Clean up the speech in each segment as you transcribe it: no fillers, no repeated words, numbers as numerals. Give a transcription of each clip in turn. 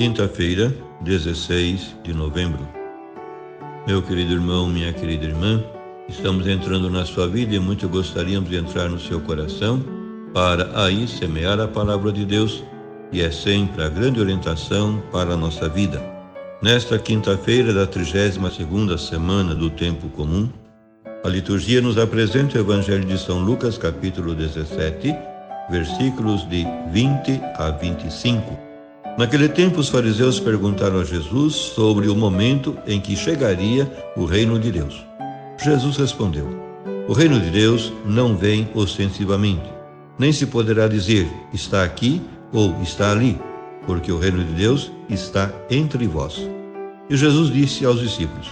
Quinta-feira, 16 de novembro. Meu querido irmão, minha querida irmã, estamos entrando na sua vida e muito gostaríamos de entrar no seu coração para aí semear a palavra de Deus, e é sempre a grande orientação para a nossa vida. Nesta quinta-feira da 32ª semana do tempo comum, a liturgia nos apresenta o Evangelho de São Lucas, capítulo 17, versículos de 20 a 25. Naquele tempo, os fariseus perguntaram a Jesus sobre o momento em que chegaria o reino de Deus. Jesus respondeu: o reino de Deus não vem ostensivamente, nem se poderá dizer está aqui ou está ali, porque o reino de Deus está entre vós. E Jesus disse aos discípulos: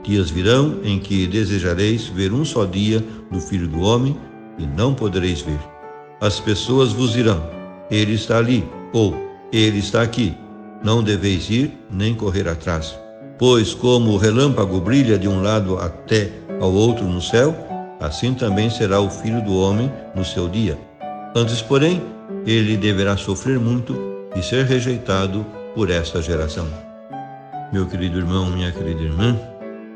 dias virão em que desejareis ver um só dia do Filho do Homem e não podereis ver. As pessoas vos dirão: ele está ali, ou ele está aqui. Não deveis ir nem correr atrás. Pois como o relâmpago brilha de um lado até ao outro no céu, assim também será o Filho do Homem no seu dia. Antes, porém, ele deverá sofrer muito e ser rejeitado por esta geração. Meu querido irmão, minha querida irmã,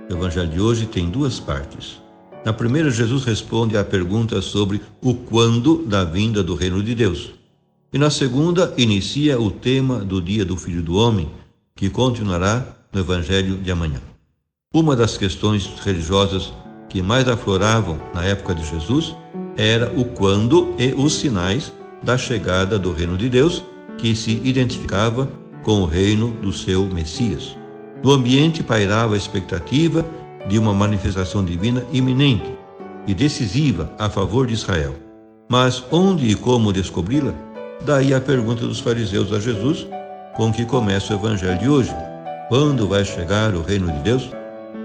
o Evangelho de hoje tem duas partes. Na primeira, Jesus responde à pergunta sobre o quando da vinda do reino de Deus. E na segunda, inicia o tema do dia do Filho do Homem, que continuará no Evangelho de amanhã. Uma das questões religiosas que mais afloravam na época de Jesus era o quando e os sinais da chegada do reino de Deus, que se identificava com o reino do seu Messias. No ambiente pairava a expectativa de uma manifestação divina iminente e decisiva a favor de Israel. Mas onde e como descobri-la? Daí a pergunta dos fariseus a Jesus, com que começa o Evangelho de hoje: quando vai chegar o reino de Deus?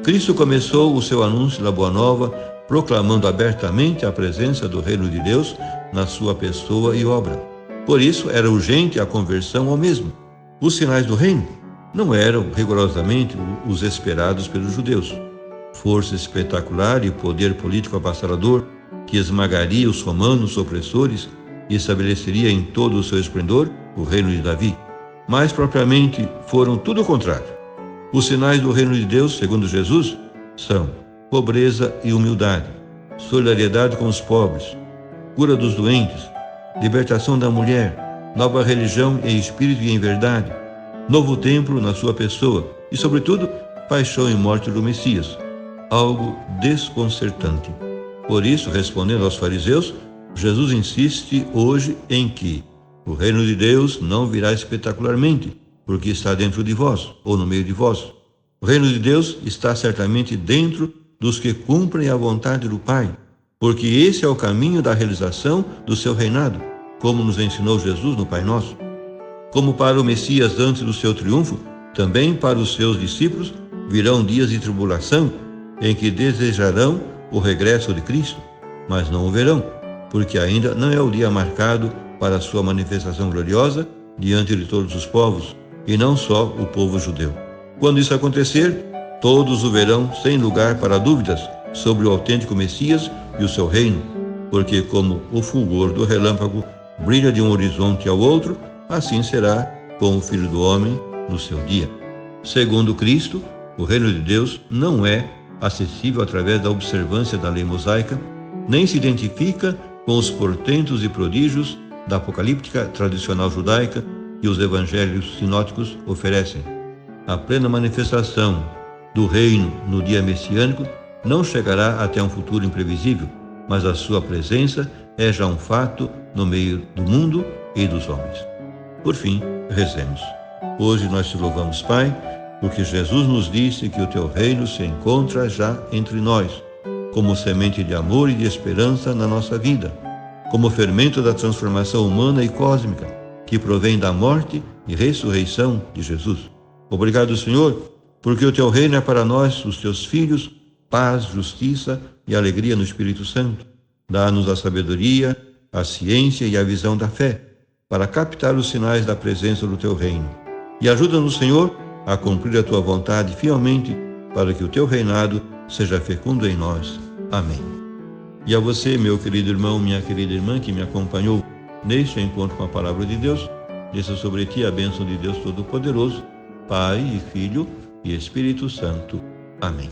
Cristo começou o seu anúncio da Boa Nova, proclamando abertamente a presença do reino de Deus na sua pessoa e obra. Por isso, era urgente a conversão ao mesmo. Os sinais do reino não eram rigorosamente os esperados pelos judeus. Força espetacular e poder político avassalador que esmagaria os romanos opressores e estabeleceria em todo o seu esplendor o reino de Davi. Mais propriamente, foram tudo o contrário. Os sinais do reino de Deus, segundo Jesus, são pobreza e humildade, solidariedade com os pobres, cura dos doentes, libertação da mulher, nova religião em espírito e em verdade, novo templo na sua pessoa e, sobretudo, paixão e morte do Messias. Algo desconcertante. Por isso, respondendo aos fariseus, Jesus insiste hoje em que o reino de Deus não virá espetacularmente, porque está dentro de vós, ou no meio de vós. O reino de Deus está certamente dentro dos que cumprem a vontade do Pai, porque esse é o caminho da realização do seu reinado, como nos ensinou Jesus no Pai Nosso. Como para o Messias antes do seu triunfo, também para os seus discípulos virão dias de tribulação, em que desejarão o regresso de Cristo, mas não o verão, porque ainda não é o dia marcado para a sua manifestação gloriosa diante de todos os povos, e não só o povo judeu. Quando isso acontecer, todos o verão sem lugar para dúvidas sobre o autêntico Messias e o seu reino, porque como o fulgor do relâmpago brilha de um horizonte ao outro, assim será com o Filho do Homem no seu dia. Segundo Cristo, o reino de Deus não é acessível através da observância da lei mosaica, nem se identifica com os portentos e prodígios da apocalíptica tradicional judaica que os evangelhos sinóticos oferecem. A plena manifestação do reino no dia messiânico não chegará até um futuro imprevisível, mas a sua presença é já um fato no meio do mundo e dos homens. Por fim, rezemos. Hoje nós te louvamos, Pai, porque Jesus nos disse que o teu reino se encontra já entre nós, como semente de amor e de esperança na nossa vida, como fermento da transformação humana e cósmica, que provém da morte e ressurreição de Jesus. Obrigado, Senhor, porque o teu reino é para nós, os teus filhos, paz, justiça e alegria no Espírito Santo. Dá-nos a sabedoria, a ciência e a visão da fé, para captar os sinais da presença do teu reino. E ajuda-nos, Senhor, a cumprir a tua vontade fielmente, para que o teu reinado seja fecundo em nós. Amém. E a você, meu querido irmão, minha querida irmã, que me acompanhou neste encontro com a Palavra de Deus, desça sobre ti a bênção de Deus Todo-Poderoso, Pai e Filho e Espírito Santo. Amém.